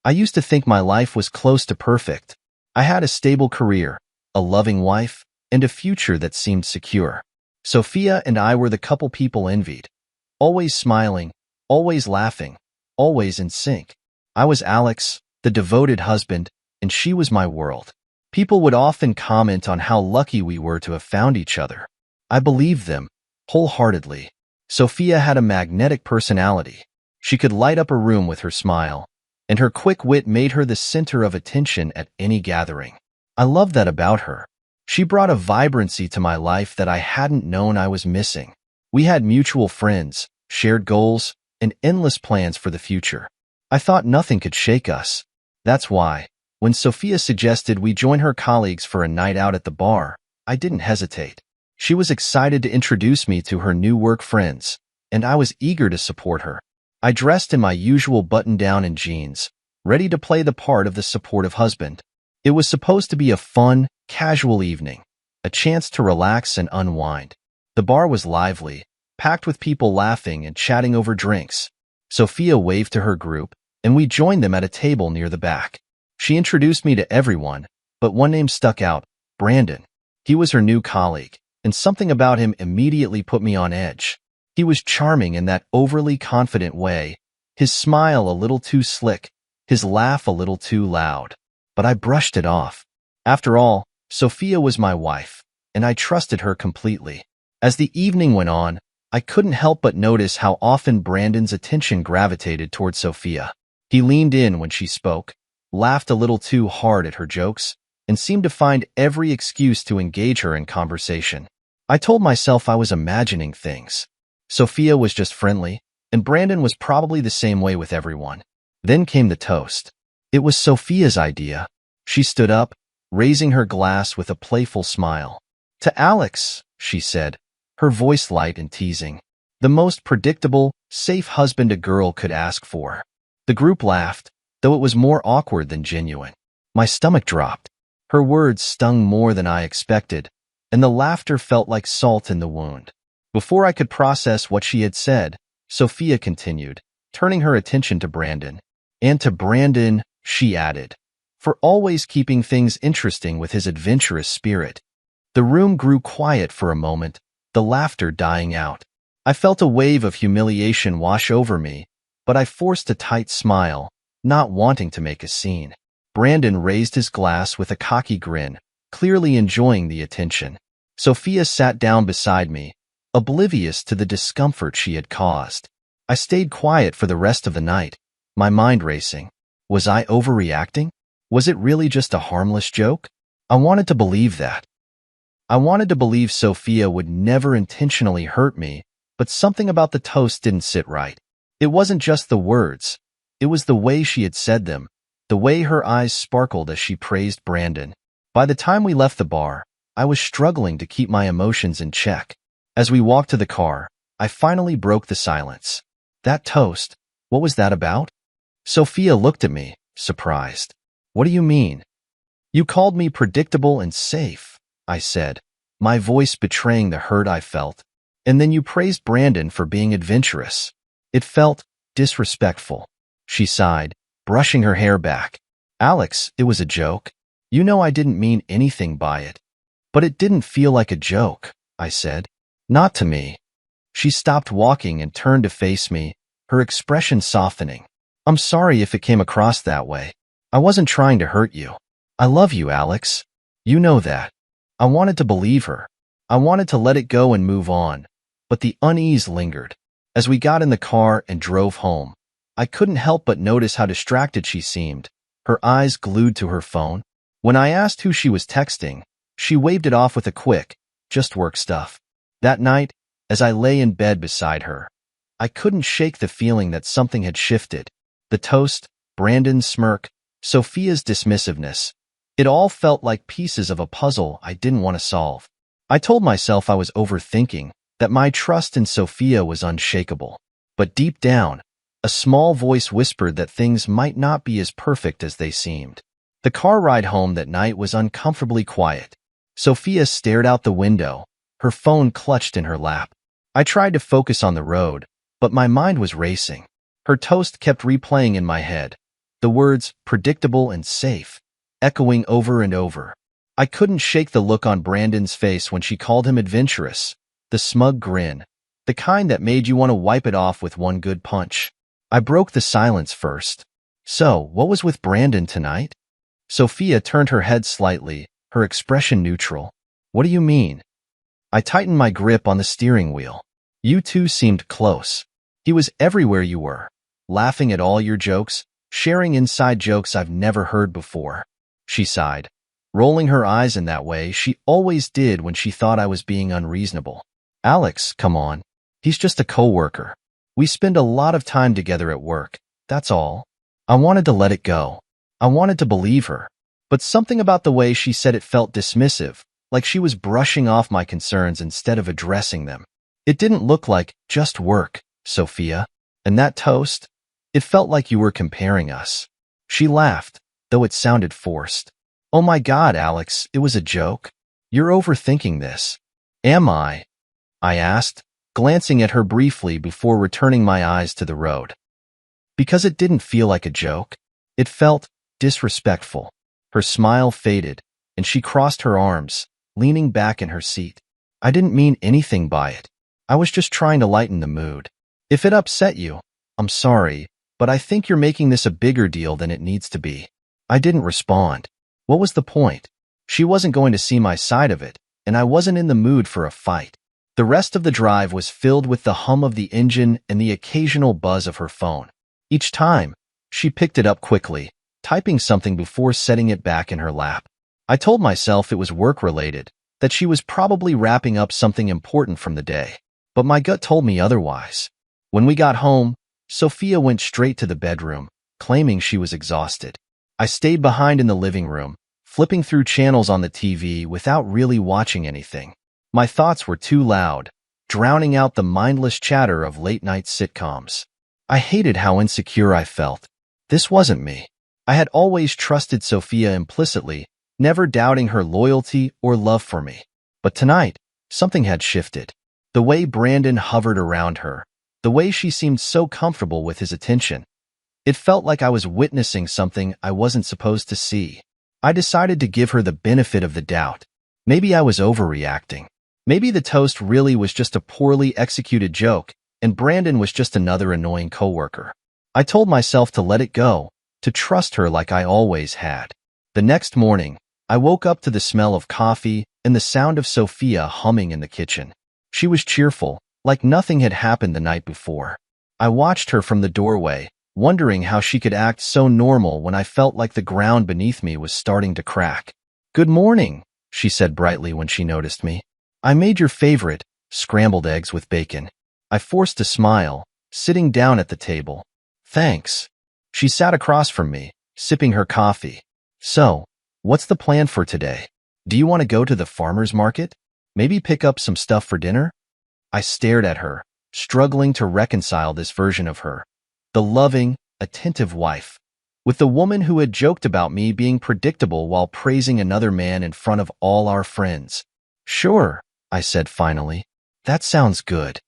I used to think my life was close to perfect. I had a stable career, a loving wife, and a future that seemed secure. Sophia and I were the couple people envied. Always smiling, always laughing, always in sync. I was Alex, the devoted husband, and she was my world. People would often comment on how lucky we were to have found each other. I believed them, wholeheartedly. Sophia had a magnetic personality. She could light up a room with her smile, and her quick wit made her the center of attention at any gathering. I loved that about her. She brought a vibrancy to my life that I hadn't known I was missing. We had mutual friends, shared goals, and endless plans for the future. I thought nothing could shake us. That's why, when Sophia suggested we join her colleagues for a night out at the bar, I didn't hesitate. She was excited to introduce me to her new work friends, and I was eager to support her. I dressed in my usual button-down and jeans, ready to play the part of the supportive husband. It was supposed to be a fun, casual evening, a chance to relax and unwind. The bar was lively, packed with people laughing and chatting over drinks. Sophia waved to her group, and we joined them at a table near the back. She introduced me to everyone, but one name stuck out, Brandon. He was her new colleague, and something about him immediately put me on edge. He was charming in that overly confident way, his smile a little too slick, his laugh a little too loud. But I brushed it off. After all, Sophia was my wife, and I trusted her completely. As the evening went on, I couldn't help but notice how often Brandon's attention gravitated toward Sophia. He leaned in when she spoke, laughed a little too hard at her jokes, and seemed to find every excuse to engage her in conversation. I told myself I was imagining things. Sophia was just friendly, and Brandon was probably the same way with everyone. Then came the toast. It was Sophia's idea. She stood up, raising her glass with a playful smile. "To Alex," she said, her voice light and teasing. The most predictable, safe husband a girl could ask for. The group laughed, though it was more awkward than genuine. My stomach dropped. Her words stung more than I expected, and the laughter felt like salt in the wound. Before I could process what she had said, Sophia continued, turning her attention to Brandon. "And to Brandon," she added, "for always keeping things interesting with his adventurous spirit." The room grew quiet for a moment, the laughter dying out. I felt a wave of humiliation wash over me, but I forced a tight smile, not wanting to make a scene. Brandon raised his glass with a cocky grin, clearly enjoying the attention. Sophia sat down beside me, oblivious to the discomfort she had caused. I stayed quiet for the rest of the night, my mind racing. Was I overreacting? Was it really just a harmless joke? I wanted to believe that. I wanted to believe Sophia would never intentionally hurt me, but something about the toast didn't sit right. It wasn't just the words. It was the way she had said them, the way her eyes sparkled as she praised Brandon. By the time we left the bar, I was struggling to keep my emotions in check. As we walked to the car, I finally broke the silence. "That toast, what was that about?" Sophia looked at me, surprised. "What do you mean?" "You called me predictable and safe," I said, my voice betraying the hurt I felt. "And then you praised Brandon for being adventurous. It felt disrespectful." She sighed, brushing her hair back. "Alex, it was a joke. You know I didn't mean anything by it." "But it didn't feel like a joke," I said. "Not to me." She stopped walking and turned to face me, her expression softening. "I'm sorry if it came across that way. I wasn't trying to hurt you. I love you, Alex. You know that." I wanted to believe her. I wanted to let it go and move on, but the unease lingered. As we got in the car and drove home, I couldn't help but notice how distracted she seemed, her eyes glued to her phone. When I asked who she was texting, she waved it off with a quick, "Just work stuff." That night, as I lay in bed beside her, I couldn't shake the feeling that something had shifted. The toast, Brandon's smirk, Sophia's dismissiveness. It all felt like pieces of a puzzle I didn't want to solve. I told myself I was overthinking, that my trust in Sophia was unshakable. But deep down, a small voice whispered that things might not be as perfect as they seemed. The car ride home that night was uncomfortably quiet. Sophia stared out the window, her phone clutched in her lap. I tried to focus on the road, but my mind was racing. Her toast kept replaying in my head. The words predictable and safe, echoing over and over. I couldn't shake the look on Brandon's face when she called him adventurous, the smug grin, the kind that made you want to wipe it off with one good punch. I broke the silence first. So, what was with Brandon tonight? Sophia turned her head slightly, her expression neutral. What do you mean? I tightened my grip on the steering wheel. You two seemed close. He was everywhere you were, laughing at all your jokes, sharing inside jokes I've never heard before. She sighed, rolling her eyes in that way she always did when she thought I was being unreasonable. Alex, come on. He's just a coworker. We spend a lot of time together at work, that's all. I wanted to let it go. I wanted to believe her. But something about the way she said it felt dismissive, like she was brushing off my concerns instead of addressing them. It didn't look like just work, Sophia. And that toast? It felt like you were comparing us. She laughed, though it sounded forced. Oh my God, Alex, it was a joke. You're overthinking this. Am I? I asked, glancing at her briefly before returning my eyes to the road. Because it didn't feel like a joke. It felt disrespectful. Her smile faded, and she crossed her arms, leaning back in her seat. I didn't mean anything by it. I was just trying to lighten the mood. If it upset you, I'm sorry, but I think you're making this a bigger deal than it needs to be. I didn't respond. What was the point? She wasn't going to see my side of it, and I wasn't in the mood for a fight. The rest of the drive was filled with the hum of the engine and the occasional buzz of her phone. Each time, she picked it up quickly, typing something before setting it back in her lap. I told myself it was work-related, that she was probably wrapping up something important from the day. But my gut told me otherwise. When we got home, Sophia went straight to the bedroom, claiming she was exhausted. I stayed behind in the living room, flipping through channels on the TV without really watching anything. My thoughts were too loud, drowning out the mindless chatter of late-night sitcoms. I hated how insecure I felt. This wasn't me. I had always trusted Sophia implicitly, never doubting her loyalty or love for me. But tonight, something had shifted. The way Brandon hovered around her, the way she seemed so comfortable with his attention. It felt like I was witnessing something I wasn't supposed to see. I decided to give her the benefit of the doubt. Maybe I was overreacting. Maybe the toast really was just a poorly executed joke, and Brandon was just another annoying coworker. I told myself to let it go, to trust her like I always had. The next morning, I woke up to the smell of coffee and the sound of Sophia humming in the kitchen. She was cheerful, like nothing had happened the night before. I watched her from the doorway, wondering how she could act so normal when I felt like the ground beneath me was starting to crack. "Good morning," she said brightly when she noticed me. "I made your favorite, scrambled eggs with bacon." I forced a smile, sitting down at the table. "Thanks." She sat across from me, sipping her coffee. "So, what's the plan for today? Do you want to go to the farmer's market? Maybe pick up some stuff for dinner?" I stared at her, struggling to reconcile this version of her, the loving, attentive wife, with the woman who had joked about me being predictable while praising another man in front of all our friends. "Sure," I said finally. "That sounds good."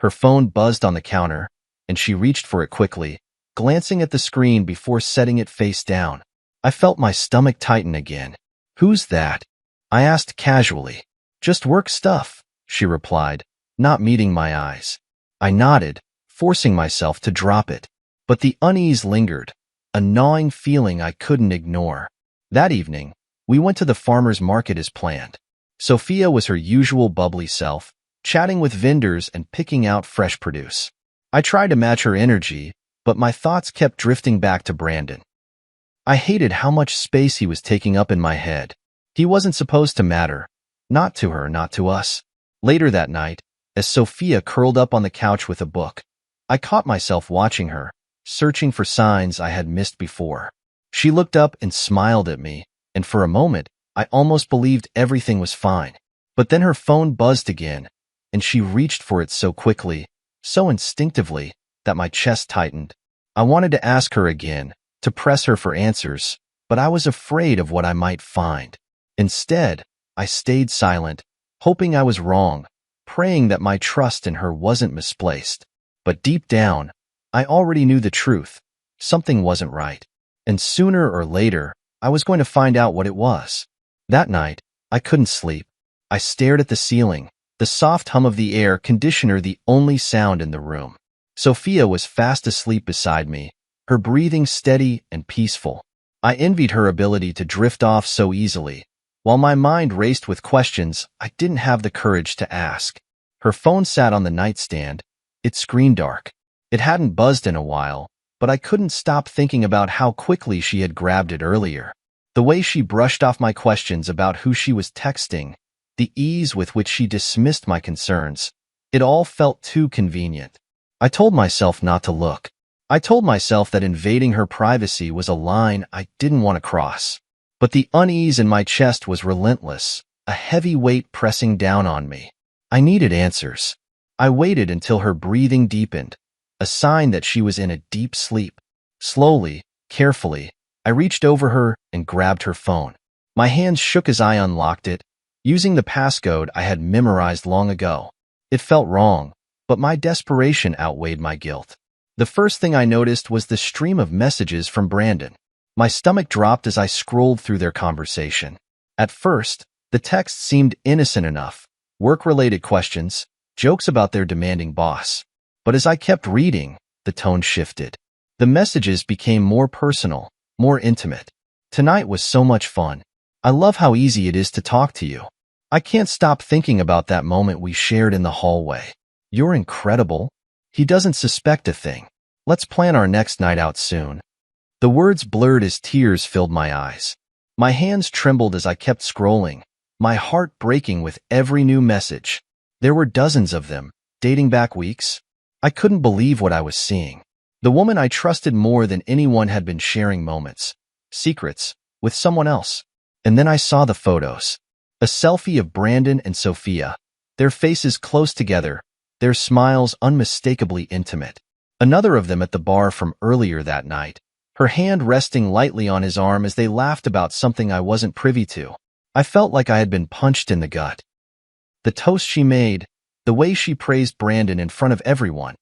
Her phone buzzed on the counter, and she reached for it quickly, glancing at the screen before setting it face down. I felt my stomach tighten again. "Who's that?" I asked casually. "Just work stuff," she replied, not meeting my eyes. I nodded, forcing myself to drop it. But the unease lingered, a gnawing feeling I couldn't ignore. That evening, we went to the farmer's market as planned. Sophia was her usual bubbly self, chatting with vendors and picking out fresh produce. I tried to match her energy, but my thoughts kept drifting back to Brandon. I hated how much space he was taking up in my head. He wasn't supposed to matter. Not to her, not to us. Later that night, as Sophia curled up on the couch with a book, I caught myself watching her, searching for signs I had missed before. She looked up and smiled at me, and for a moment, I almost believed everything was fine. But then her phone buzzed again, and she reached for it so quickly, so instinctively, that my chest tightened. I wanted to ask her again, to press her for answers, but I was afraid of what I might find. Instead, I stayed silent, hoping I was wrong, praying that my trust in her wasn't misplaced. But deep down, I already knew the truth. Something wasn't right. And sooner or later, I was going to find out what it was. That night, I couldn't sleep. I stared at the ceiling, the soft hum of the air conditioner the only sound in the room. Sophia was fast asleep beside me, her breathing steady and peaceful. I envied her ability to drift off so easily. While my mind raced with questions I didn't have the courage to ask. Her phone sat on the nightstand, its screen dark. It hadn't buzzed in a while, but I couldn't stop thinking about how quickly she had grabbed it earlier. The way she brushed off my questions about who she was texting, the ease with which she dismissed my concerns, it all felt too convenient. I told myself not to look. I told myself that invading her privacy was a line I didn't want to cross. But the unease in my chest was relentless, a heavy weight pressing down on me. I needed answers. I waited until her breathing deepened, a sign that she was in a deep sleep. Slowly, carefully, I reached over her and grabbed her phone. My hands shook as I unlocked it, using the passcode I had memorized long ago. It felt wrong, but my desperation outweighed my guilt. The first thing I noticed was the stream of messages from Brandon. My stomach dropped as I scrolled through their conversation. At first, the text seemed innocent enough, work-related questions, jokes about their demanding boss. But as I kept reading, the tone shifted. The messages became more personal, more intimate. Tonight was so much fun. I love how easy it is to talk to you. I can't stop thinking about that moment we shared in the hallway. You're incredible. He doesn't suspect a thing. Let's plan our next night out soon. The words blurred as tears filled my eyes. My hands trembled as I kept scrolling, my heart breaking with every new message. There were dozens of them, dating back weeks. I couldn't believe what I was seeing. The woman I trusted more than anyone had been sharing moments, secrets, with someone else. And then I saw the photos. A selfie of Brandon and Sophia, their faces close together, their smiles unmistakably intimate. Another of them at the bar from earlier that night, her hand resting lightly on his arm as they laughed about something I wasn't privy to. I felt like I had been punched in the gut. The toast she made, the way she praised Brandon in front of everyone,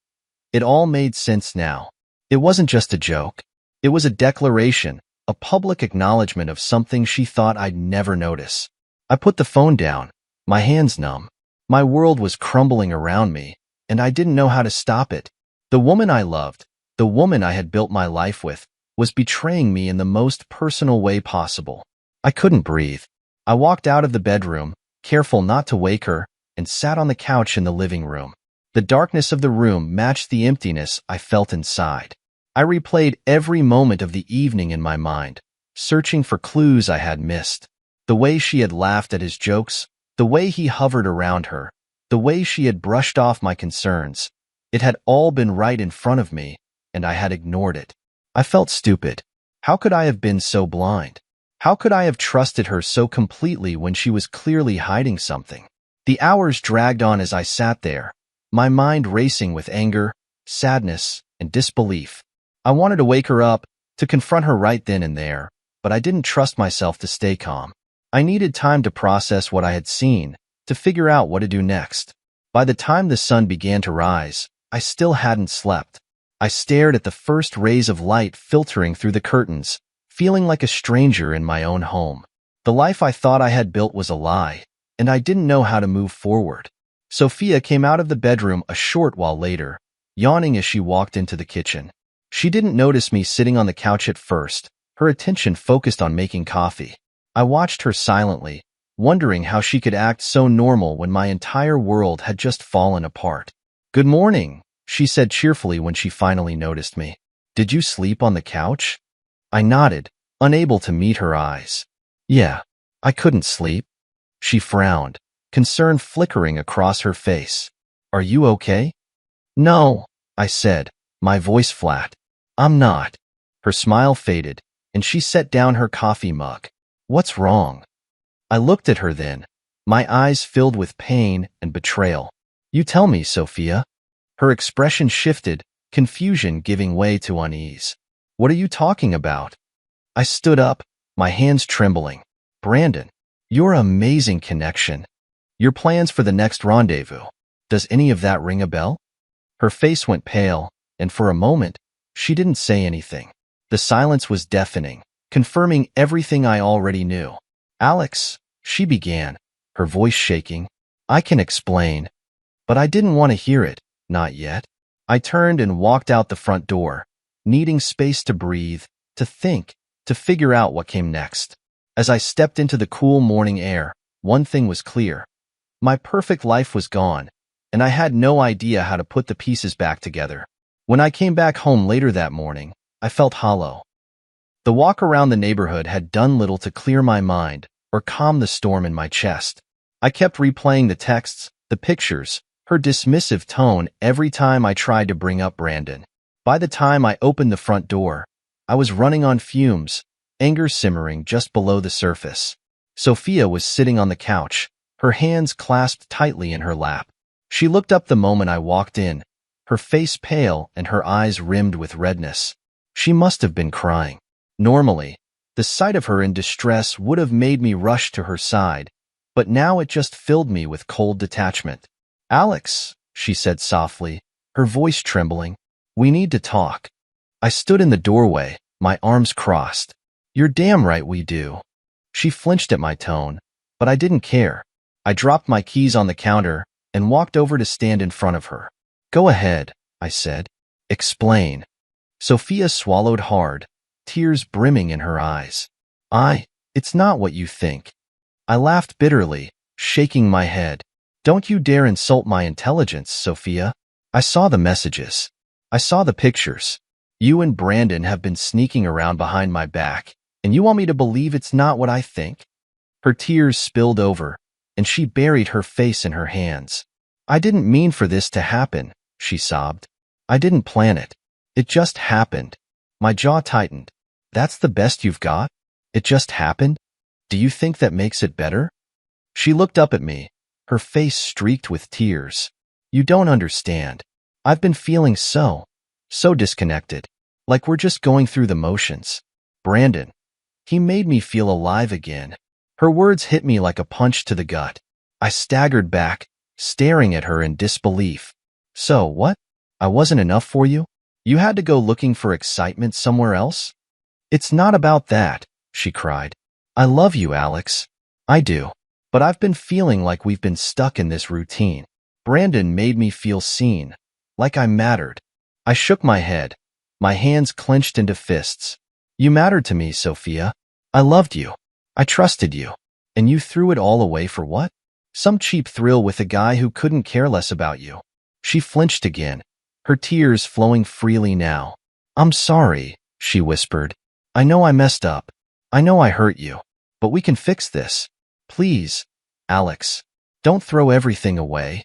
it all made sense now. It wasn't just a joke. It was a declaration, a public acknowledgement of something she thought I'd never notice. I put the phone down, my hands numb. My world was crumbling around me, and I didn't know how to stop it. The woman I loved, the woman I had built my life with, was betraying me in the most personal way possible. I couldn't breathe. I walked out of the bedroom, careful not to wake her, and sat on the couch in the living room. The darkness of the room matched the emptiness I felt inside. I replayed every moment of the evening in my mind, searching for clues I had missed. The way she had laughed at his jokes, the way he hovered around her, the way she had brushed off my concerns. It had all been right in front of me, and I had ignored it. I felt stupid. How could I have been so blind? How could I have trusted her so completely when she was clearly hiding something? The hours dragged on as I sat there, my mind racing with anger, sadness, and disbelief. I wanted to wake her up, to confront her right then and there, but I didn't trust myself to stay calm. I needed time to process what I had seen, to figure out what to do next. By the time the sun began to rise, I still hadn't slept. I stared at the first rays of light filtering through the curtains, feeling like a stranger in my own home. The life I thought I had built was a lie, and I didn't know how to move forward. Sophia came out of the bedroom a short while later, yawning as she walked into the kitchen. She didn't notice me sitting on the couch at first, her attention focused on making coffee. I watched her silently, wondering how she could act so normal when my entire world had just fallen apart. "Good morning," she said cheerfully when she finally noticed me. "Did you sleep on the couch?" I nodded, unable to meet her eyes. "Yeah, I couldn't sleep." She frowned, concern flickering across her face. "Are you okay?" "No," I said, my voice flat. "I'm not." Her smile faded, and she set down her coffee mug. "What's wrong?" I looked at her then, my eyes filled with pain and betrayal. "You tell me, Sophia." Her expression shifted, confusion giving way to unease. "What are you talking about?" I stood up, my hands trembling. "Brandon, your amazing connection. Your plans for the next rendezvous. Does any of that ring a bell?" Her face went pale, and for a moment, she didn't say anything. The silence was deafening, confirming everything I already knew. Alex, she began, her voice shaking. I can explain. But I didn't want to hear it, not yet. I turned and walked out the front door, needing space to breathe, to think, to figure out what came next. As I stepped into the cool morning air, one thing was clear. My perfect life was gone, and I had no idea how to put the pieces back together. When I came back home later that morning, I felt hollow. The walk around the neighborhood had done little to clear my mind or calm the storm in my chest. I kept replaying the texts, the pictures, her dismissive tone every time I tried to bring up Brandon. By the time I opened the front door, I was running on fumes, anger simmering just below the surface. Sophia was sitting on the couch, her hands clasped tightly in her lap. She looked up the moment I walked in, her face pale and her eyes rimmed with redness. She must have been crying. Normally, the sight of her in distress would have made me rush to her side, but now it just filled me with cold detachment. Alex, she said softly, her voice trembling, we need to talk. I stood in the doorway, my arms crossed. You're damn right we do. She flinched at my tone, but I didn't care. I dropped my keys on the counter and walked over to stand in front of her. Go ahead, I said. Explain. Sophia swallowed hard, tears brimming in her eyes. It's not what you think. I laughed bitterly, shaking my head. Don't you dare insult my intelligence, Sophia. I saw the messages. I saw the pictures. You and Brandon have been sneaking around behind my back, and you want me to believe it's not what I think? Her tears spilled over, and she buried her face in her hands. I didn't mean for this to happen, she sobbed. I didn't plan it. It just happened. My jaw tightened. That's the best you've got? It just happened? Do you think that makes it better? She looked up at me, her face streaked with tears. You don't understand. I've been feeling so disconnected. Like we're just going through the motions. Brandon, he made me feel alive again. Her words hit me like a punch to the gut. I staggered back, staring at her in disbelief. So what? I wasn't enough for you? You had to go looking for excitement somewhere else? It's not about that, she cried. I love you, Alex. I do. But I've been feeling like we've been stuck in this routine. Brandon made me feel seen, like I mattered. I shook my head, my hands clenched into fists. You mattered to me, Sophia. I loved you. I trusted you. And you threw it all away for what? Some cheap thrill with a guy who couldn't care less about you. She flinched again, her tears flowing freely now. I'm sorry, she whispered. I know I messed up. I know I hurt you. But we can fix this. Please, Alex, don't throw everything away.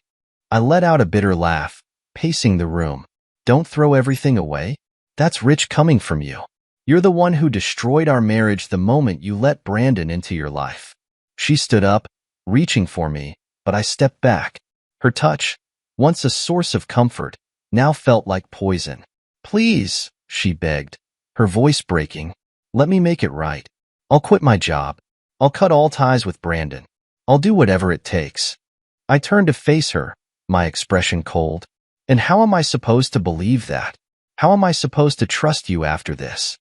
I let out a bitter laugh, pacing the room. Don't throw everything away? That's rich coming from you. You're the one who destroyed our marriage the moment you let Brandon into your life. She stood up, reaching for me, but I stepped back. Her touch, once a source of comfort, now felt like poison. Please, she begged, her voice breaking. Let me make it right. I'll quit my job. I'll cut all ties with Brandon. I'll do whatever it takes. I turned to face her, my expression cold. And how am I supposed to believe that? How am I supposed to trust you after this?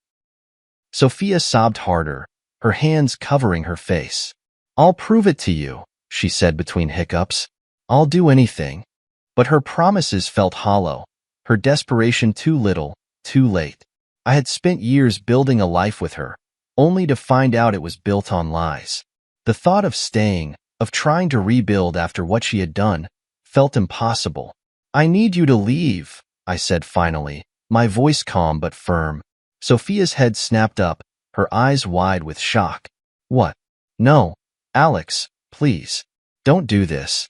Sophia sobbed harder, her hands covering her face. I'll prove it to you, she said between hiccups. I'll do anything. But her promises felt hollow, her desperation too little, too late. I had spent years building a life with her, only to find out it was built on lies. The thought of staying, of trying to rebuild after what she had done, felt impossible. I need you to leave, I said finally, my voice calm but firm. Sophia's head snapped up, her eyes wide with shock. What? No, Alex, please. Don't do this.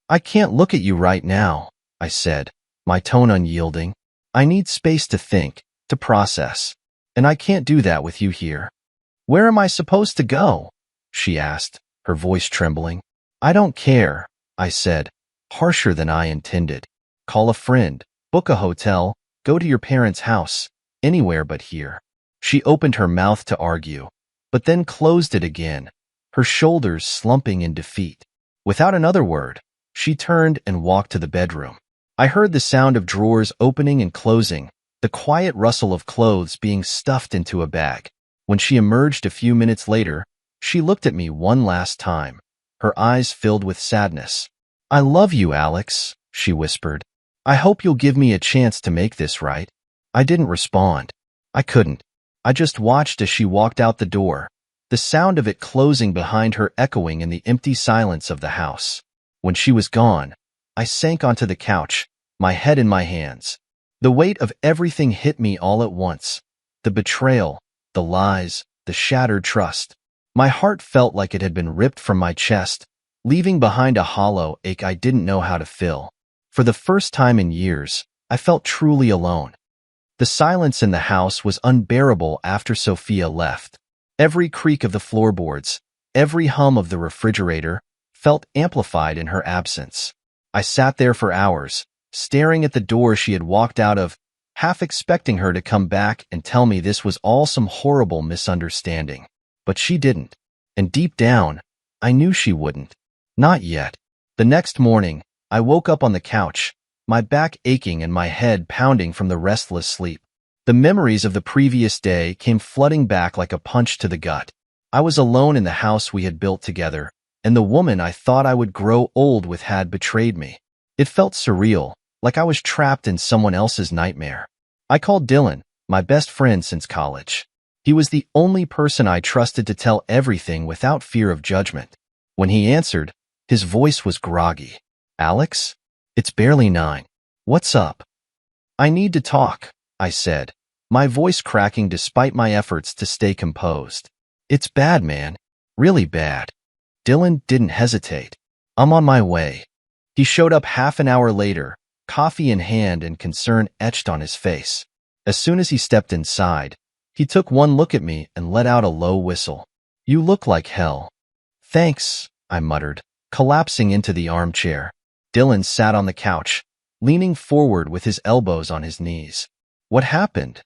I can't look at you right now, I said, my tone unyielding. I need space to think, to process. And I can't do that with you here. Where am I supposed to go? She asked, her voice trembling. I don't care, I said, harsher than I intended. Call a friend, book a hotel, go to your parents' house, anywhere but here. She opened her mouth to argue, but then closed it again, her shoulders slumping in defeat. Without another word, she turned and walked to the bedroom. I heard the sound of drawers opening and closing, the quiet rustle of clothes being stuffed into a bag. When she emerged a few minutes later, she looked at me one last time, her eyes filled with sadness. "I love you, Alex," she whispered. "I hope you'll give me a chance to make this right." I didn't respond. I couldn't. I just watched as she walked out the door, the sound of it closing behind her echoing in the empty silence of the house. When she was gone, I sank onto the couch, my head in my hands. The weight of everything hit me all at once. The betrayal, the lies, the shattered trust. My heart felt like it had been ripped from my chest, leaving behind a hollow ache I didn't know how to fill. For the first time in years, I felt truly alone. The silence in the house was unbearable after Sophia left. Every creak of the floorboards, every hum of the refrigerator, felt amplified in her absence. I sat there for hours, staring at the door she had walked out of, half expecting her to come back and tell me this was all some horrible misunderstanding. But she didn't. And deep down, I knew she wouldn't. Not yet. The next morning, I woke up on the couch, my back aching and my head pounding from the restless sleep. The memories of the previous day came flooding back like a punch to the gut. I was alone in the house we had built together, and the woman I thought I would grow old with had betrayed me. It felt surreal, like I was trapped in someone else's nightmare. I called Dylan, my best friend since college. He was the only person I trusted to tell everything without fear of judgment. When he answered, his voice was groggy. "Alex? It's barely 9. What's up?" "I need to talk," I said, my voice cracking despite my efforts to stay composed. "It's bad, man. Really bad." Dylan didn't hesitate. "I'm on my way." He showed up half an hour later, coffee in hand and concern etched on his face. As soon as he stepped inside, he took one look at me and let out a low whistle. "You look like hell." "Thanks," I muttered, collapsing into the armchair. Dylan sat on the couch, leaning forward with his elbows on his knees. "What happened?"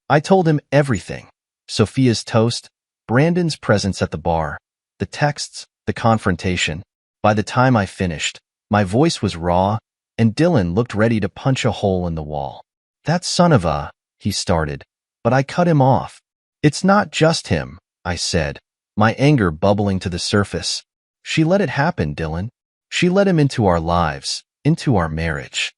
I told him everything. Sophia's toast, Brandon's presence at the bar, the texts, the confrontation. By the time I finished, my voice was raw, and Dylan looked ready to punch a hole in the wall. "That son of a," he started, but I cut him off. "It's not just him," I said, my anger bubbling to the surface. "She let it happen, Dylan. She let him into our lives, into our marriage."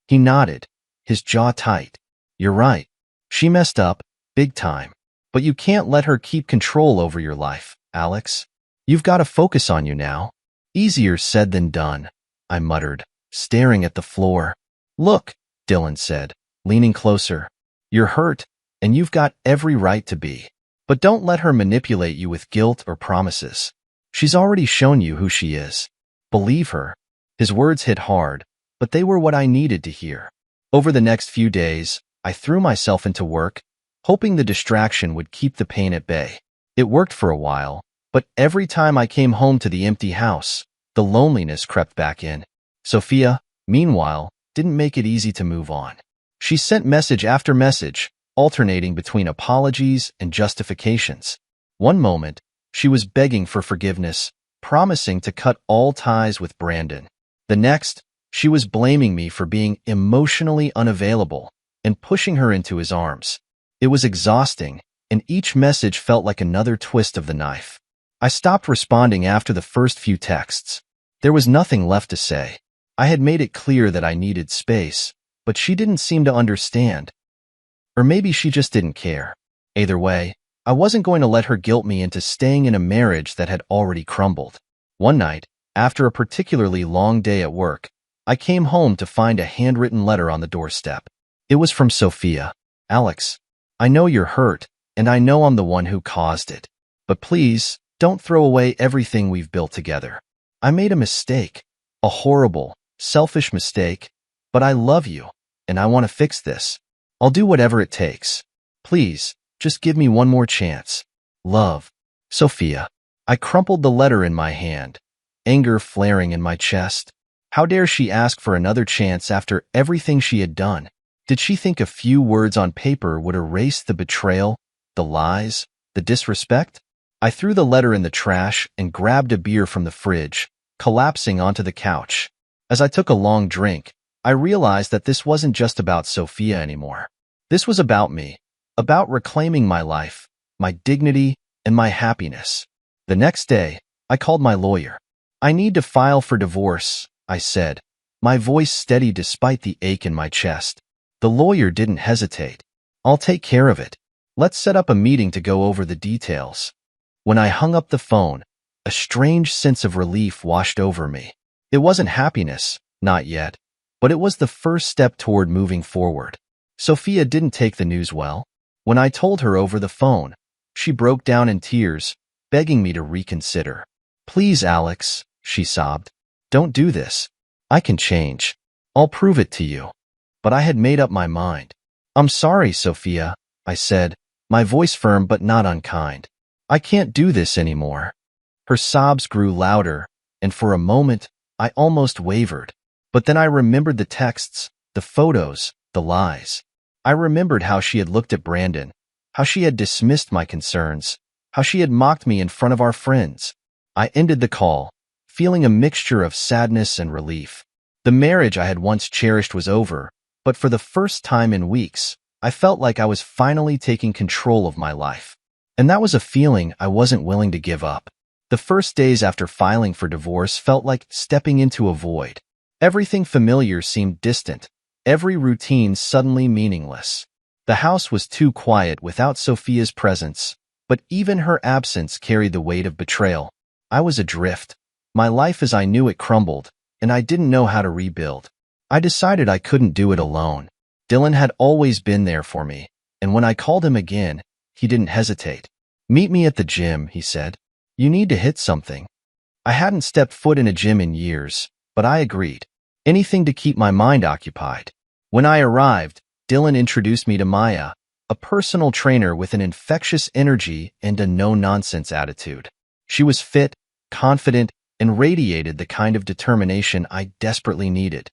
He nodded, his jaw tight. "You're right. She messed up, big time. But you can't let her keep control over your life, Alex. You've got to focus on you now." "Easier said than done," I muttered, staring at the floor. "Look," Dylan said, leaning closer. "You're hurt, and you've got every right to be. But don't let her manipulate you with guilt or promises. She's already shown you who she is. Believe her." His words hit hard, but they were what I needed to hear. Over the next few days, I threw myself into work, hoping the distraction would keep the pain at bay. It worked for a while, but every time I came home to the empty house, the loneliness crept back in. Sophia, meanwhile, didn't make it easy to move on. She sent message after message, alternating between apologies and justifications. One moment, she was begging for forgiveness, promising to cut all ties with Brandon. The next, she was blaming me for being emotionally unavailable and pushing her into his arms. It was exhausting, and each message felt like another twist of the knife. I stopped responding after the first few texts. There was nothing left to say. I had made it clear that I needed space, but she didn't seem to understand. Or maybe she just didn't care. Either way, I wasn't going to let her guilt me into staying in a marriage that had already crumbled. One night, after a particularly long day at work, I came home to find a handwritten letter on the doorstep. It was from Sophia. "Alex, I know you're hurt, and I know I'm the one who caused it. But please, don't throw away everything we've built together. I made a mistake, a horrible, selfish mistake, but I love you, and I want to fix this. I'll do whatever it takes. Please, just give me one more chance. Love, Sophia." I crumpled the letter in my hand, anger flaring in my chest. How dare she ask for another chance after everything she had done? Did she think a few words on paper would erase the betrayal, the lies, the disrespect? I threw the letter in the trash and grabbed a beer from the fridge, collapsing onto the couch. As I took a long drink, I realized that this wasn't just about Sophia anymore. This was about me, about reclaiming my life, my dignity, and my happiness. The next day, I called my lawyer. I need to file for divorce, I said, my voice steady despite the ache in my chest. The lawyer didn't hesitate. I'll take care of it. Let's set up a meeting to go over the details. When I hung up the phone, a strange sense of relief washed over me. It wasn't happiness, not yet, but it was the first step toward moving forward. Sophia didn't take the news well. When I told her over the phone, she broke down in tears, begging me to reconsider. "Please, Alex," she sobbed. "Don't do this. I can change. I'll prove it to you." But I had made up my mind. "I'm sorry, Sophia," I said, my voice firm but not unkind. "I can't do this anymore." Her sobs grew louder, and for a moment, I almost wavered. But then I remembered the texts, the photos, the lies. I remembered how she had looked at Brandon, how she had dismissed my concerns, how she had mocked me in front of our friends. I ended the call, feeling a mixture of sadness and relief. The marriage I had once cherished was over, but for the first time in weeks, I felt like I was finally taking control of my life. And that was a feeling I wasn't willing to give up. The first days after filing for divorce felt like stepping into a void. Everything familiar seemed distant, every routine suddenly meaningless. The house was too quiet without Sophia's presence, but even her absence carried the weight of betrayal. I was adrift. My life as I knew it crumbled, and I didn't know how to rebuild. I decided I couldn't do it alone. Dylan had always been there for me, and when I called him again, he didn't hesitate. "Meet me at the gym," he said. "You need to hit something." I hadn't stepped foot in a gym in years, but I agreed. Anything to keep my mind occupied. When I arrived, Dylan introduced me to Maya, a personal trainer with an infectious energy and a no-nonsense attitude. She was fit, confident, and radiated the kind of determination I desperately needed.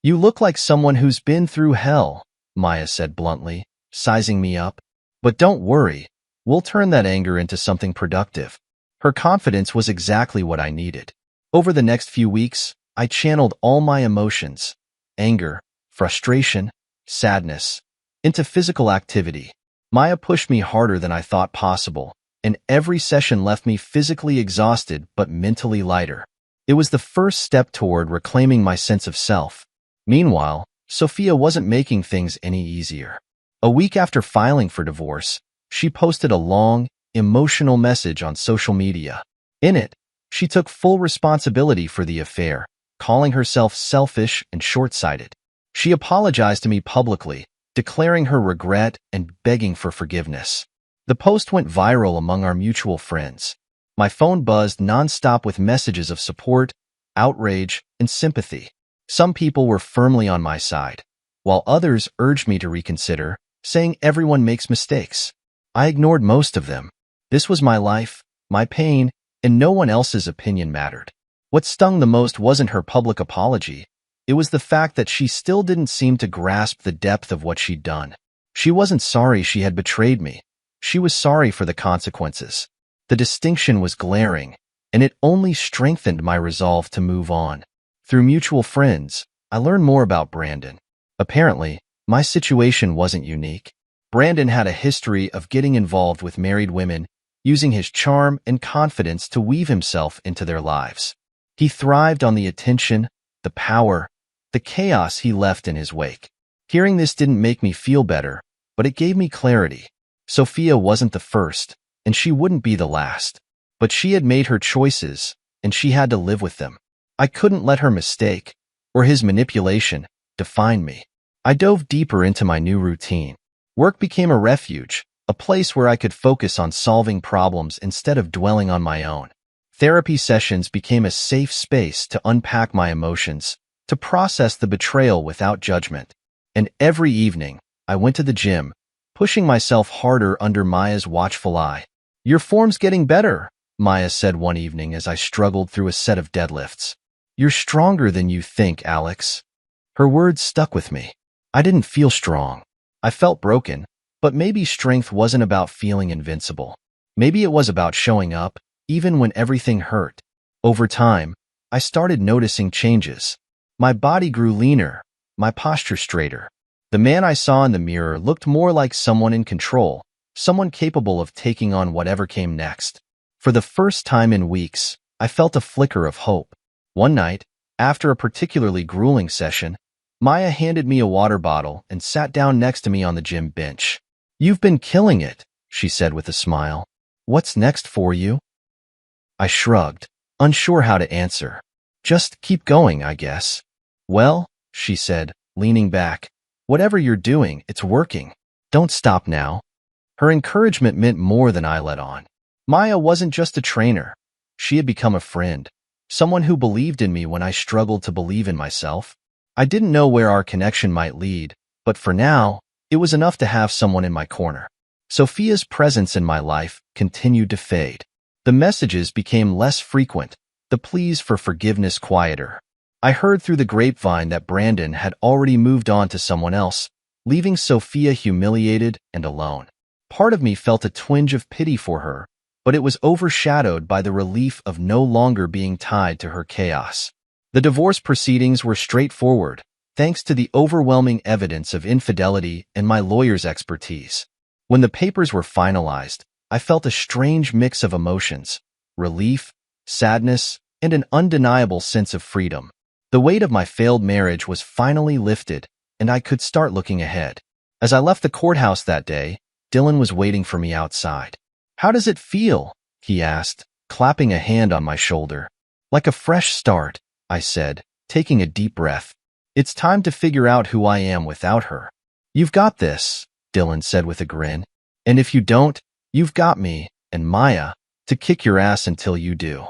"You look like someone who's been through hell," Maya said bluntly, sizing me up. "But don't worry, we'll turn that anger into something productive." Her confidence was exactly what I needed. Over the next few weeks, I channeled all my emotions, anger, frustration, sadness, into physical activity. Maya pushed me harder than I thought possible, and every session left me physically exhausted but mentally lighter. It was the first step toward reclaiming my sense of self. Meanwhile, Sophia wasn't making things any easier. A week after filing for divorce, she posted a long, emotional message on social media. In it, she took full responsibility for the affair, calling herself selfish and short-sighted. She apologized to me publicly, declaring her regret and begging for forgiveness. The post went viral among our mutual friends. My phone buzzed nonstop with messages of support, outrage, and sympathy. Some people were firmly on my side, while others urged me to reconsider, saying everyone makes mistakes. I ignored most of them. This was my life, my pain, and no one else's opinion mattered. What stung the most wasn't her public apology. It was the fact that she still didn't seem to grasp the depth of what she'd done. She wasn't sorry she had betrayed me. She was sorry for the consequences. The distinction was glaring, and it only strengthened my resolve to move on. Through mutual friends, I learned more about Brandon. Apparently, my situation wasn't unique. Brandon had a history of getting involved with married women, using his charm and confidence to weave himself into their lives. He thrived on the attention, the power, the chaos he left in his wake. Hearing this didn't make me feel better, but it gave me clarity. Sophia wasn't the first, and she wouldn't be the last. But she had made her choices, and she had to live with them. I couldn't let her mistake, or his manipulation, define me. I dove deeper into my new routine. Work became a refuge, a place where I could focus on solving problems instead of dwelling on my own. Therapy sessions became a safe space to unpack my emotions, to process the betrayal without judgment. And every evening, I went to the gym, pushing myself harder under Maya's watchful eye. "Your form's getting better," Maya said one evening as I struggled through a set of deadlifts. "You're stronger than you think, Alex." Her words stuck with me. I didn't feel strong. I felt broken, but maybe strength wasn't about feeling invincible. Maybe it was about showing up, even when everything hurt. Over time, I started noticing changes. My body grew leaner, my posture straighter. The man I saw in the mirror looked more like someone in control, someone capable of taking on whatever came next. For the first time in weeks, I felt a flicker of hope. One night, after a particularly grueling session, Maya handed me a water bottle and sat down next to me on the gym bench. "You've been killing it," she said with a smile. "What's next for you?" I shrugged, unsure how to answer. "Just keep going, I guess." "Well," she said, leaning back, "whatever you're doing, it's working. Don't stop now." Her encouragement meant more than I let on. Maya wasn't just a trainer. She had become a friend, someone who believed in me when I struggled to believe in myself. I didn't know where our connection might lead, but for now, it was enough to have someone in my corner. Sophia's presence in my life continued to fade. The messages became less frequent, the pleas for forgiveness quieter. I heard through the grapevine that Brandon had already moved on to someone else, leaving Sophia humiliated and alone. Part of me felt a twinge of pity for her, but it was overshadowed by the relief of no longer being tied to her chaos. The divorce proceedings were straightforward, thanks to the overwhelming evidence of infidelity and my lawyer's expertise. When the papers were finalized, I felt a strange mix of emotions: relief, sadness, and an undeniable sense of freedom. The weight of my failed marriage was finally lifted, and I could start looking ahead. As I left the courthouse that day, Dylan was waiting for me outside. "How does it feel?" he asked, clapping a hand on my shoulder. "Like a fresh start," I said, taking a deep breath. "It's time to figure out who I am without her." "You've got this," Dylan said with a grin. "And if you don't, you've got me, and Maya, to kick your ass until you do."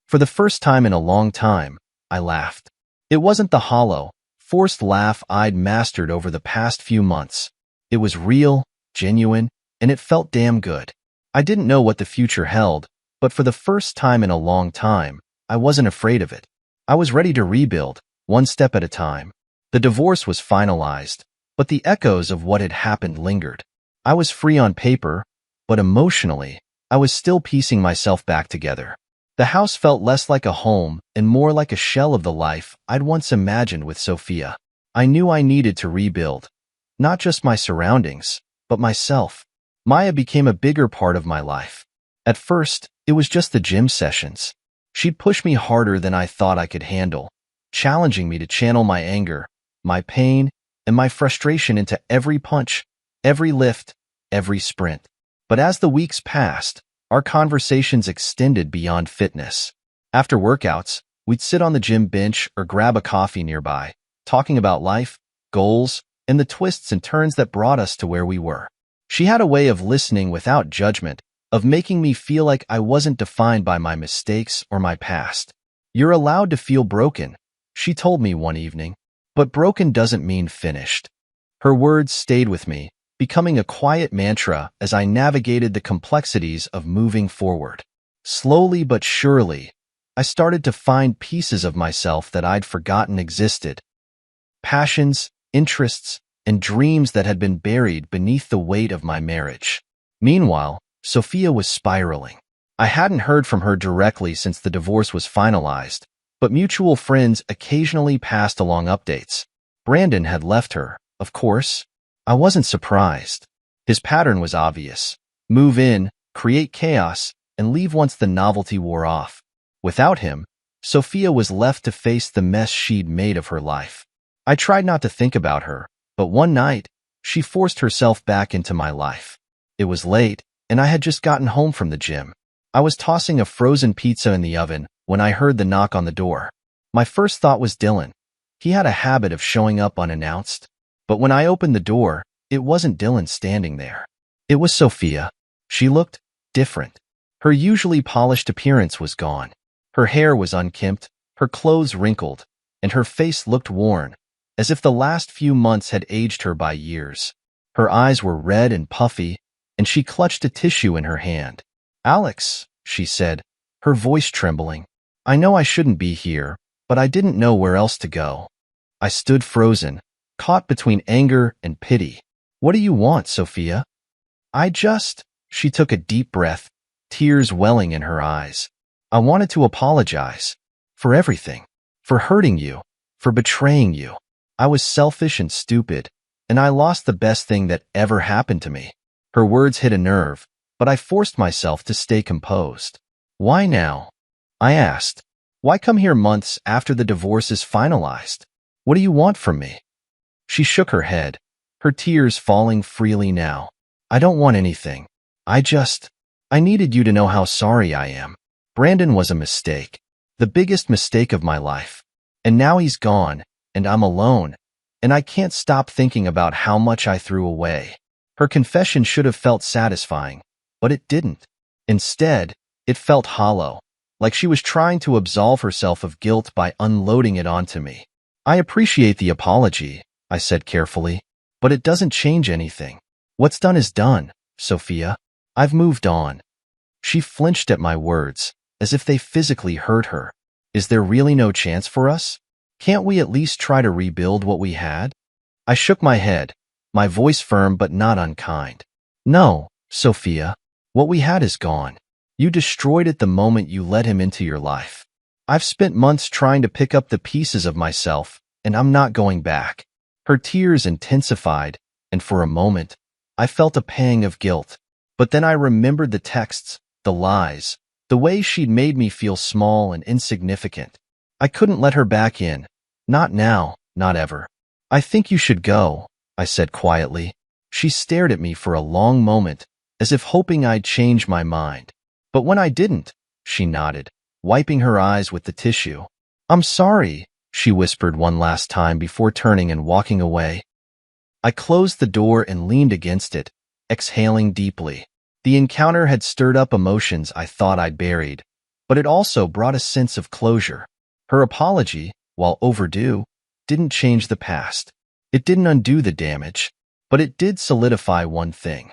For the first time in a long time, I laughed. It wasn't the hollow, forced laugh I'd mastered over the past few months. It was real, genuine, and it felt damn good. I didn't know what the future held, but for the first time in a long time, I wasn't afraid of it. I was ready to rebuild, one step at a time. The divorce was finalized, but the echoes of what had happened lingered. I was free on paper, but emotionally, I was still piecing myself back together. The house felt less like a home and more like a shell of the life I'd once imagined with Sophia. I knew I needed to rebuild, not just my surroundings, but myself. Maya became a bigger part of my life. At first, it was just the gym sessions. She'd push me harder than I thought I could handle, challenging me to channel my anger, my pain, and my frustration into every punch, every lift, every sprint. But as the weeks passed, our conversations extended beyond fitness. After workouts, we'd sit on the gym bench or grab a coffee nearby, talking about life, goals, and the twists and turns that brought us to where we were. She had a way of listening without judgment, of making me feel like I wasn't defined by my mistakes or my past. "You're allowed to feel broken," she told me one evening, "but broken doesn't mean finished." Her words stayed with me, becoming a quiet mantra as I navigated the complexities of moving forward. Slowly but surely, I started to find pieces of myself that I'd forgotten existed. Passions, interests, and dreams that had been buried beneath the weight of my marriage. Meanwhile, Sophia was spiraling. I hadn't heard from her directly since the divorce was finalized, but mutual friends occasionally passed along updates. Brandon had left her, of course. I wasn't surprised. His pattern was obvious: move in, create chaos, and leave once the novelty wore off. Without him, Sophia was left to face the mess she'd made of her life. I tried not to think about her, but one night, she forced herself back into my life. It was late, and I had just gotten home from the gym. I was tossing a frozen pizza in the oven when I heard the knock on the door. My first thought was Dylan. He had a habit of showing up unannounced. But when I opened the door, it wasn't Dylan standing there. It was Sophia. She looked different. Her usually polished appearance was gone. Her hair was unkempt, her clothes wrinkled, and her face looked worn, as if the last few months had aged her by years. Her eyes were red and puffy, and she clutched a tissue in her hand. "Alex," she said, her voice trembling. "I know I shouldn't be here, but I didn't know where else to go." I stood frozen, caught between anger and pity. "What do you want, Sophia?" She took a deep breath, tears welling in her eyes. "I wanted to apologize. For everything. For hurting you. For betraying you. I was selfish and stupid, and I lost the best thing that ever happened to me. Her words hit a nerve, but I forced myself to stay composed. Why now? I asked. Why come here months after the divorce is finalized? What do you want from me? She shook her head, her tears falling freely now. I don't want anything. I needed you to know how sorry I am. Brandon was a mistake, the biggest mistake of my life. And now he's gone, and I'm alone, and I can't stop thinking about how much I threw away. Her confession should have felt satisfying, but it didn't. Instead, it felt hollow, like she was trying to absolve herself of guilt by unloading it onto me. I appreciate the apology, I said carefully, but it doesn't change anything. What's done is done, Sophia. I've moved on. She flinched at my words, as if they physically hurt her. Is there really no chance for us? Can't we at least try to rebuild what we had? I shook my head, my voice firm but not unkind. No, Sophia. What we had is gone. You destroyed it the moment you let him into your life. I've spent months trying to pick up the pieces of myself, and I'm not going back. Her tears intensified, and for a moment, I felt a pang of guilt. But then I remembered the texts, the lies, the way she'd made me feel small and insignificant. I couldn't let her back in. Not now, not ever. I think you should go, I said quietly. She stared at me for a long moment, as if hoping I'd change my mind. But when I didn't, she nodded, wiping her eyes with the tissue. I'm sorry, she whispered one last time before turning and walking away. I closed the door and leaned against it, exhaling deeply. The encounter had stirred up emotions I thought I'd buried, but it also brought a sense of closure. Her apology, while overdue, didn't change the past. It didn't undo the damage, but it did solidify one thing.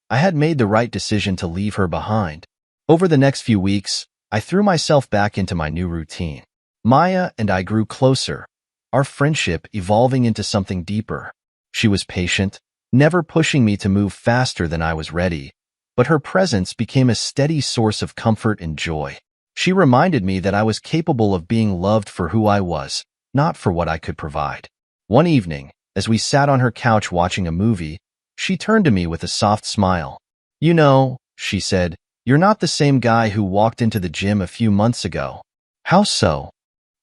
I had made the right decision to leave her behind. Over the next few weeks, I threw myself back into my new routine. Maya and I grew closer, our friendship evolving into something deeper. She was patient, never pushing me to move faster than I was ready, but her presence became a steady source of comfort and joy. She reminded me that I was capable of being loved for who I was, not for what I could provide. One evening, as we sat on her couch watching a movie, she turned to me with a soft smile. You know, she said, you're not the same guy who walked into the gym a few months ago. How so?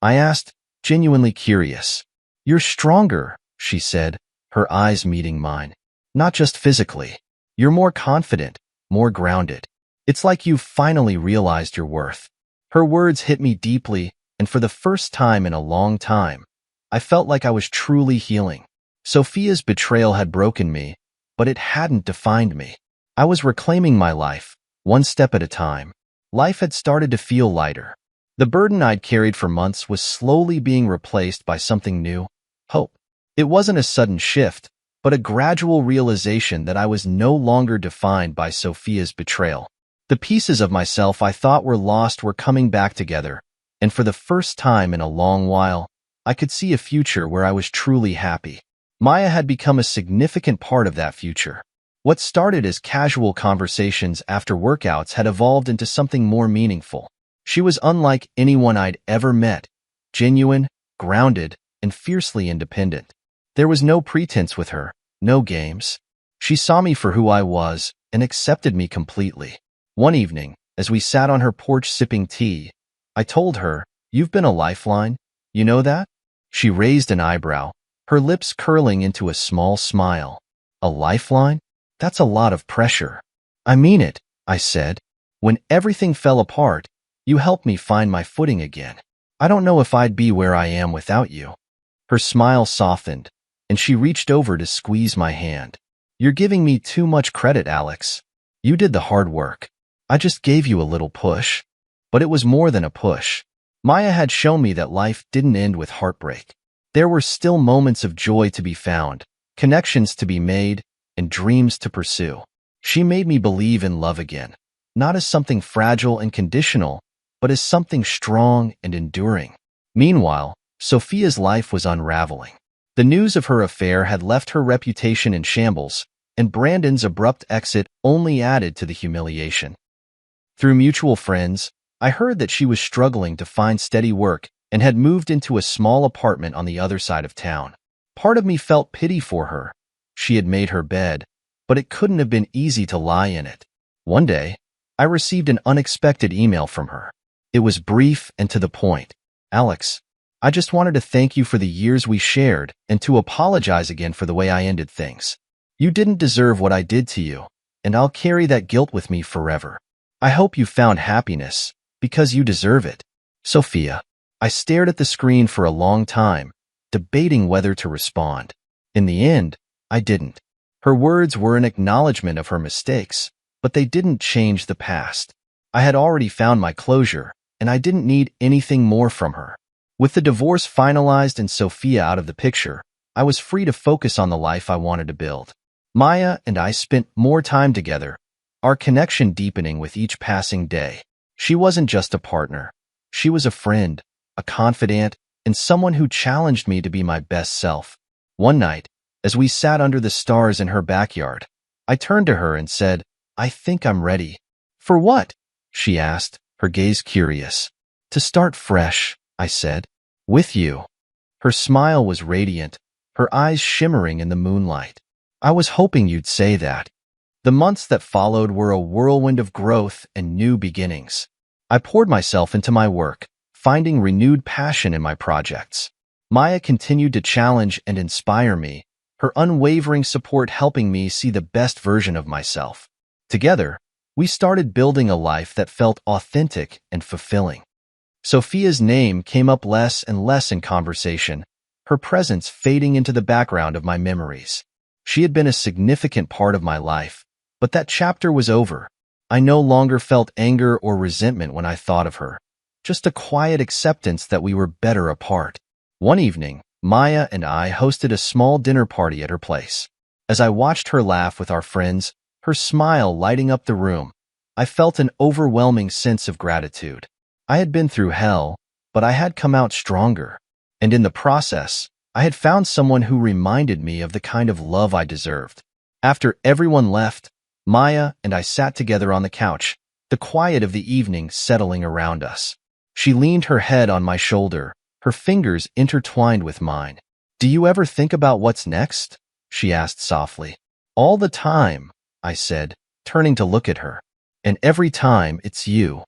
I asked, genuinely curious. You're stronger, she said, her eyes meeting mine. Not just physically. You're more confident, more grounded. It's like you've finally realized your worth. Her words hit me deeply, and for the first time in a long time, I felt like I was truly healing. Sophia's betrayal had broken me, but it hadn't defined me. I was reclaiming my life, one step at a time. Life had started to feel lighter. The burden I'd carried for months was slowly being replaced by something new, hope. It wasn't a sudden shift, but a gradual realization that I was no longer defined by Sophia's betrayal. The pieces of myself I thought were lost were coming back together, and for the first time in a long while, I could see a future where I was truly happy. Maya had become a significant part of that future. What started as casual conversations after workouts had evolved into something more meaningful. She was unlike anyone I'd ever met, genuine, grounded, and fiercely independent. There was no pretense with her, no games. She saw me for who I was and accepted me completely. One evening, as we sat on her porch sipping tea, I told her, "You've been a lifeline, you know that?" She raised an eyebrow, her lips curling into a small smile. A lifeline? That's a lot of pressure. I mean it, I said. When everything fell apart, you helped me find my footing again. I don't know if I'd be where I am without you. Her smile softened, and she reached over to squeeze my hand. You're giving me too much credit, Alex. You did the hard work. I just gave you a little push. But it was more than a push. Maya had shown me that life didn't end with heartbreak. There were still moments of joy to be found, connections to be made, and dreams to pursue. She made me believe in love again, not as something fragile and conditional, but as something strong and enduring. Meanwhile, Sophia's life was unraveling. The news of her affair had left her reputation in shambles, and Brandon's abrupt exit only added to the humiliation. Through mutual friends, I heard that she was struggling to find steady work and had moved into a small apartment on the other side of town. Part of me felt pity for her, She had made her bed, but it couldn't have been easy to lie in it. One day, I received an unexpected email from her. It was brief and to the point. "Alex, I just wanted to thank you for the years we shared and to apologize again for the way I ended things. You didn't deserve what I did to you, and I'll carry that guilt with me forever. I hope you found happiness, because you deserve it. Sophia." I stared at the screen for a long time, debating whether to respond. In the end, I didn't. Her words were an acknowledgement of her mistakes, but they didn't change the past. I had already found my closure, and I didn't need anything more from her. With the divorce finalized and Sophia out of the picture, I was free to focus on the life I wanted to build. Maya and I spent more time together, our connection deepening with each passing day. She wasn't just a partner. She was a friend, a confidant, and someone who challenged me to be my best self. One night, as we sat under the stars in her backyard, I turned to her and said, "I think I'm ready." "For what?" she asked, her gaze curious. "To start fresh," I said. "With you." Her smile was radiant, her eyes shimmering in the moonlight. "I was hoping you'd say that." The months that followed were a whirlwind of growth and new beginnings. I poured myself into my work, finding renewed passion in my projects. Maya continued to challenge and inspire me, her unwavering support helping me see the best version of myself. Together, we started building a life that felt authentic and fulfilling. Sophia's name came up less and less in conversation, her presence fading into the background of my memories. She had been a significant part of my life, but that chapter was over. I no longer felt anger or resentment when I thought of her, just a quiet acceptance that we were better apart. One evening, Maya and I hosted a small dinner party at her place. As I watched her laugh with our friends, her smile lighting up the room, I felt an overwhelming sense of gratitude. I had been through hell, but I had come out stronger. And in the process, I had found someone who reminded me of the kind of love I deserved. After everyone left, Maya and I sat together on the couch, the quiet of the evening settling around us. She leaned her head on my shoulder, her fingers intertwined with mine. "Do you ever think about what's next?" she asked softly. "All the time," I said, turning to look at her. "And every time it's you."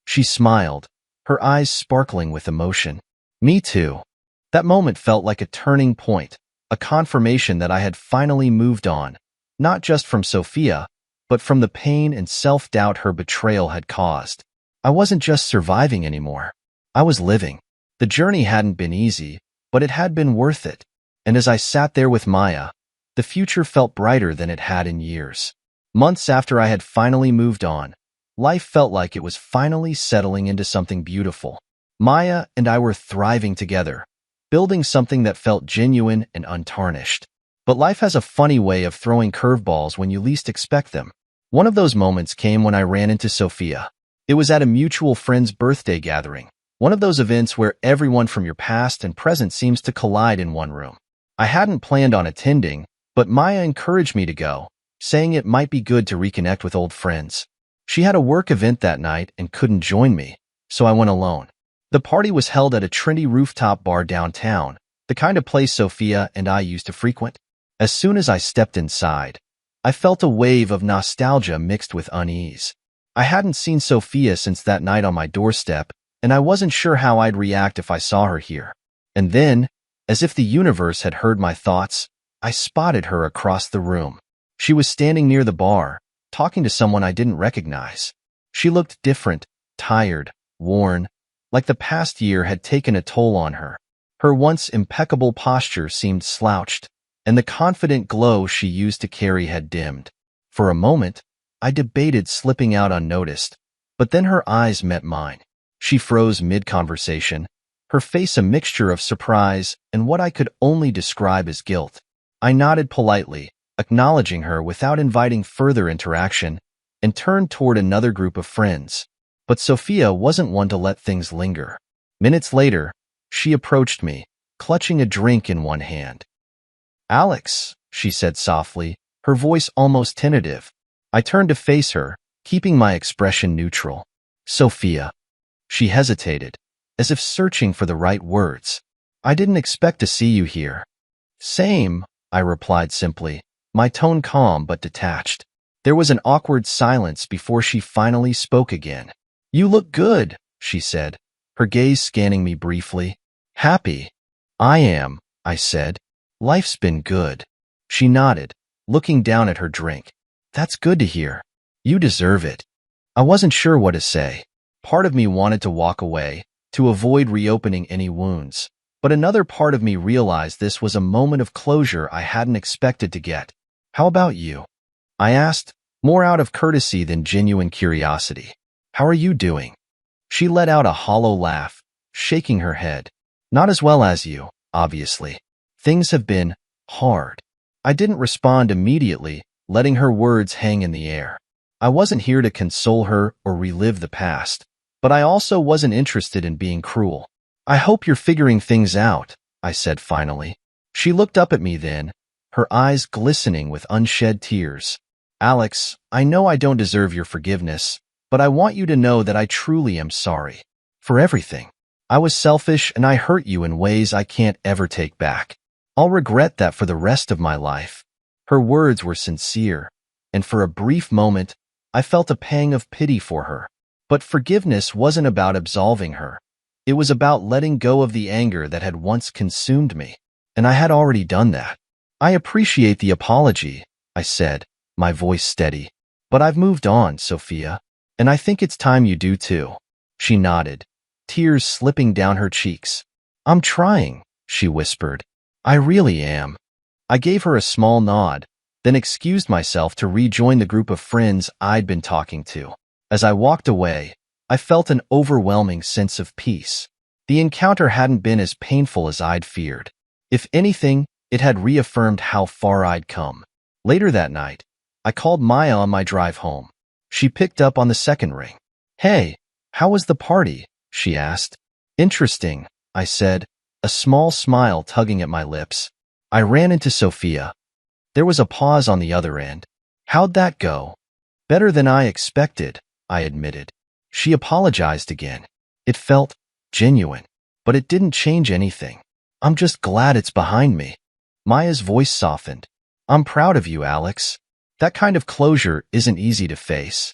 She smiled, her eyes sparkling with emotion. "Me too." That moment felt like a turning point, a confirmation that I had finally moved on, not just from Sophia, but from the pain and self-doubt her betrayal had caused. I wasn't just surviving anymore. I was living. The journey hadn't been easy, but it had been worth it. And as I sat there with Maya, the future felt brighter than it had in years. Months after I had finally moved on, life felt like it was finally settling into something beautiful. Maya and I were thriving together, building something that felt genuine and untarnished. But life has a funny way of throwing curveballs when you least expect them. One of those moments came when I ran into Sophia. It was at a mutual friend's birthday gathering, one of those events where everyone from your past and present seems to collide in one room. I hadn't planned on attending, but Maya encouraged me to go, saying it might be good to reconnect with old friends. She had a work event that night and couldn't join me, so I went alone. The party was held at a trendy rooftop bar downtown, the kind of place Sophia and I used to frequent. As soon as I stepped inside, I felt a wave of nostalgia mixed with unease. I hadn't seen Sophia since that night on my doorstep, and I wasn't sure how I'd react if I saw her here. And then, as if the universe had heard my thoughts, I spotted her across the room. She was standing near the bar, talking to someone I didn't recognize. She looked different, tired, worn, like the past year had taken a toll on her. Her once impeccable posture seemed slouched, and the confident glow she used to carry had dimmed. For a moment, I debated slipping out unnoticed, but then her eyes met mine. She froze mid-conversation, her face a mixture of surprise and what I could only describe as guilt. I nodded politely, acknowledging her without inviting further interaction, and turned toward another group of friends. But Sophia wasn't one to let things linger. Minutes later, she approached me, clutching a drink in one hand. "Alex," she said softly, her voice almost tentative. I turned to face her, keeping my expression neutral. "Sophia." She hesitated, as if searching for the right words. "I didn't expect to see you here." "Same," I replied simply, my tone calm but detached. There was an awkward silence before she finally spoke again. "You look good," she said, her gaze scanning me briefly. "Happy?" "I am," I said. "Life's been good." She nodded, looking down at her drink. "That's good to hear. You deserve it." I wasn't sure what to say. Part of me wanted to walk away, to avoid reopening any wounds. But another part of me realized this was a moment of closure I hadn't expected to get. "How about you?" I asked, more out of courtesy than genuine curiosity. "How are you doing?" She let out a hollow laugh, shaking her head. "Not as well as you, obviously. Things have been hard." I didn't respond immediately, letting her words hang in the air. I wasn't here to console her or relive the past, but I also wasn't interested in being cruel. "I hope you're figuring things out," I said finally. She looked up at me then, her eyes glistening with unshed tears. "Alex, I know I don't deserve your forgiveness, but I want you to know that I truly am sorry. For everything. I was selfish and I hurt you in ways I can't ever take back. I'll regret that for the rest of my life." Her words were sincere, and for a brief moment, I felt a pang of pity for her. But forgiveness wasn't about absolving her. It was about letting go of the anger that had once consumed me, and I had already done that. "I appreciate the apology," I said, my voice steady. "But I've moved on, Sophia, and I think it's time you do too." She nodded, tears slipping down her cheeks. "I'm trying," she whispered. "I really am." I gave her a small nod, then excused myself to rejoin the group of friends I'd been talking to. As I walked away, I felt an overwhelming sense of peace. The encounter hadn't been as painful as I'd feared. If anything, it had reaffirmed how far I'd come. Later that night, I called Maya on my drive home. She picked up on the second ring. "Hey, how was the party?" she asked. "Interesting," I said, a small smile tugging at my lips. I ran into Sophia. There was a pause on the other end. "How'd that go?" "Better than I expected," I admitted. She apologized again. It felt genuine, but it didn't change anything. "I'm just glad it's behind me." Maya's voice softened. "I'm proud of you, Alex. That kind of closure isn't easy to face."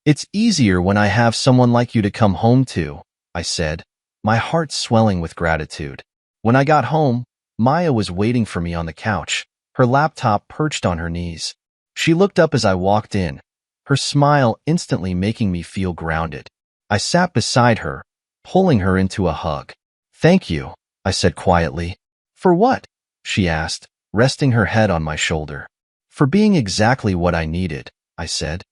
"It's easier when I have someone like you to come home to," I said, my heart swelling with gratitude. When I got home, Maya was waiting for me on the couch, her laptop perched on her knees. She looked up as I walked in, her smile instantly making me feel grounded. I sat beside her, pulling her into a hug. "Thank you," I said quietly. "For what?" she asked, resting her head on my shoulder. "For being exactly what I needed," I said.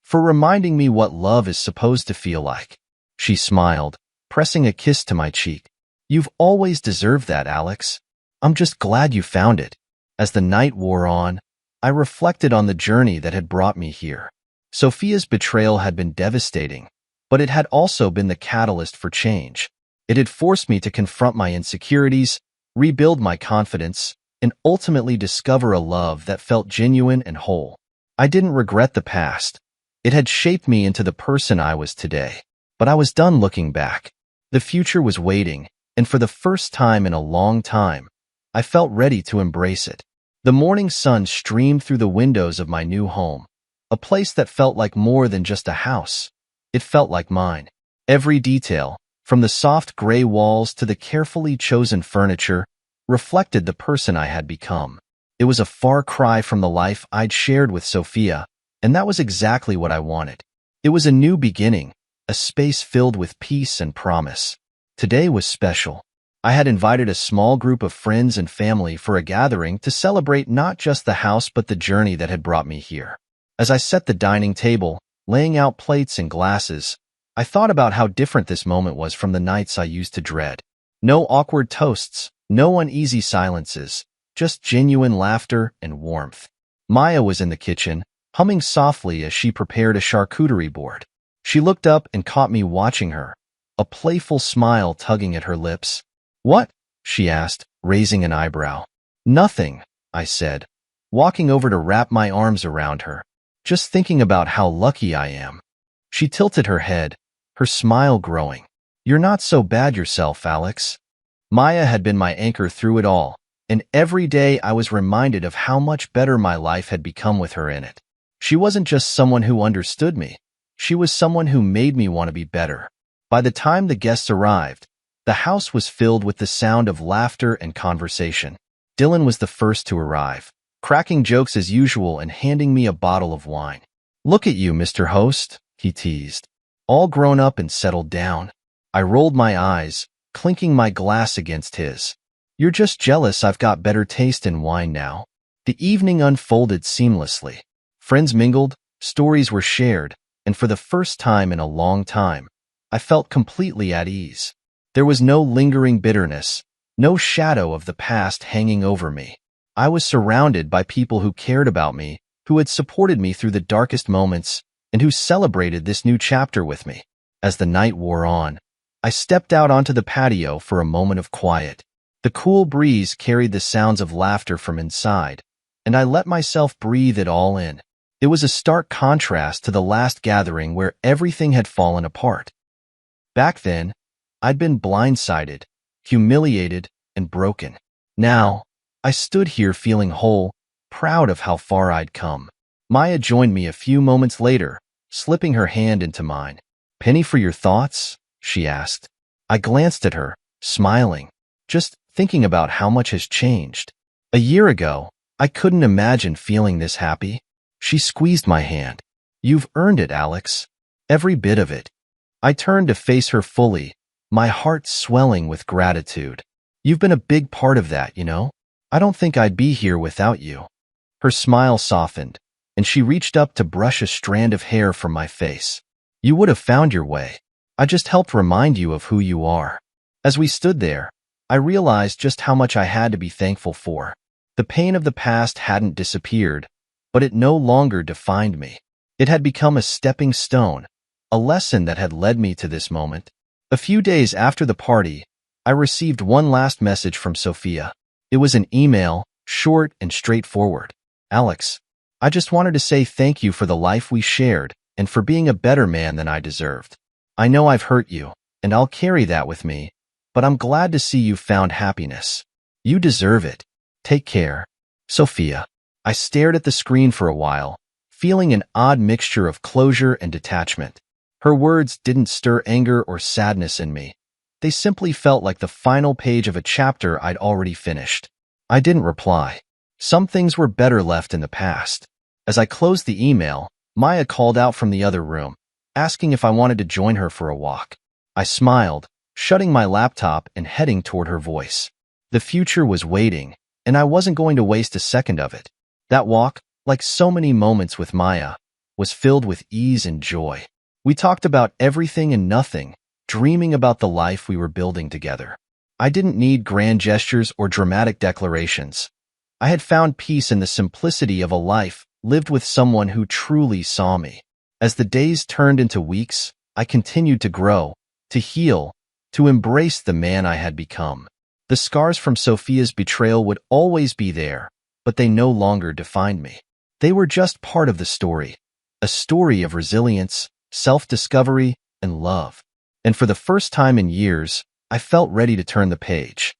"For reminding me what love is supposed to feel like." She smiled, pressing a kiss to my cheek. "You've always deserved that, Alex. I'm just glad you found it." As the night wore on, I reflected on the journey that had brought me here. Sophia's betrayal had been devastating, but it had also been the catalyst for change. It had forced me to confront my insecurities, rebuild my confidence, and ultimately discover a love that felt genuine and whole. I didn't regret the past. It had shaped me into the person I was today. But I was done looking back. The future was waiting, and for the first time in a long time, I felt ready to embrace it. The morning sun streamed through the windows of my new home, a place that felt like more than just a house. It felt like mine. Every detail, from the soft gray walls to the carefully chosen furniture, reflected the person I had become. It was a far cry from the life I'd shared with Sophia, and that was exactly what I wanted. It was a new beginning, a space filled with peace and promise. Today was special. I had invited a small group of friends and family for a gathering to celebrate not just the house but the journey that had brought me here. As I set the dining table, laying out plates and glasses, I thought about how different this moment was from the nights I used to dread. No awkward toasts, no uneasy silences, just genuine laughter and warmth. Maya was in the kitchen, humming softly as she prepared a charcuterie board. She looked up and caught me watching her, a playful smile tugging at her lips. "What?" she asked, raising an eyebrow. "Nothing," I said, walking over to wrap my arms around her. "Just thinking about how lucky I am." She tilted her head, her smile growing. "You're not so bad yourself, Alex." Maya had been my anchor through it all, and every day I was reminded of how much better my life had become with her in it. She wasn't just someone who understood me. She was someone who made me want to be better. By the time the guests arrived, the house was filled with the sound of laughter and conversation. Dylan was the first to arrive, cracking jokes as usual and handing me a bottle of wine. "Look at you, Mr. Host," he teased. "All grown up and settled down." I rolled my eyes, clinking my glass against his. "You're just jealous I've got better taste in wine now." The evening unfolded seamlessly. Friends mingled, stories were shared, and for the first time in a long time, I felt completely at ease. There was no lingering bitterness, no shadow of the past hanging over me. I was surrounded by people who cared about me, who had supported me through the darkest moments, and who celebrated this new chapter with me. As the night wore on, I stepped out onto the patio for a moment of quiet. The cool breeze carried the sounds of laughter from inside, and I let myself breathe it all in. It was a stark contrast to the last gathering where everything had fallen apart. Back then, I'd been blindsided, humiliated, and broken. Now, I stood here feeling whole, proud of how far I'd come. Maya joined me a few moments later, slipping her hand into mine. "Penny for your thoughts?" she asked. I glanced at her, smiling, just thinking about how much has changed. A year ago, I couldn't imagine feeling this happy. She squeezed my hand. "You've earned it, Alex. Every bit of it." I turned to face her fully, my heart swelling with gratitude. "You've been a big part of that, you know? I don't think I'd be here without you." Her smile softened, and she reached up to brush a strand of hair from my face. "You would have found your way. I just helped remind you of who you are." As we stood there, I realized just how much I had to be thankful for. The pain of the past hadn't disappeared, but it no longer defined me. It had become a stepping stone, a lesson that had led me to this moment. A few days after the party, I received one last message from Sophia. It was an email, short and straightforward. "Alex, I just wanted to say thank you for the life we shared and for being a better man than I deserved. I know I've hurt you, and I'll carry that with me, but I'm glad to see you found happiness. You deserve it. Take care. Sophia." I stared at the screen for a while, feeling an odd mixture of closure and detachment. Her words didn't stir anger or sadness in me. They simply felt like the final page of a chapter I'd already finished. I didn't reply. Some things were better left in the past. As I closed the email, Maya called out from the other room, asking if I wanted to join her for a walk. I smiled, shutting my laptop and heading toward her voice. The future was waiting, and I wasn't going to waste a second of it. That walk, like so many moments with Maya, was filled with ease and joy. We talked about everything and nothing, dreaming about the life we were building together. I didn't need grand gestures or dramatic declarations. I had found peace in the simplicity of a life lived with someone who truly saw me. As the days turned into weeks, I continued to grow, to heal, to embrace the man I had become. The scars from Sophia's betrayal would always be there, but they no longer defined me. They were just part of the story, a story of resilience, self-discovery, and love. And for the first time in years, I felt ready to turn the page.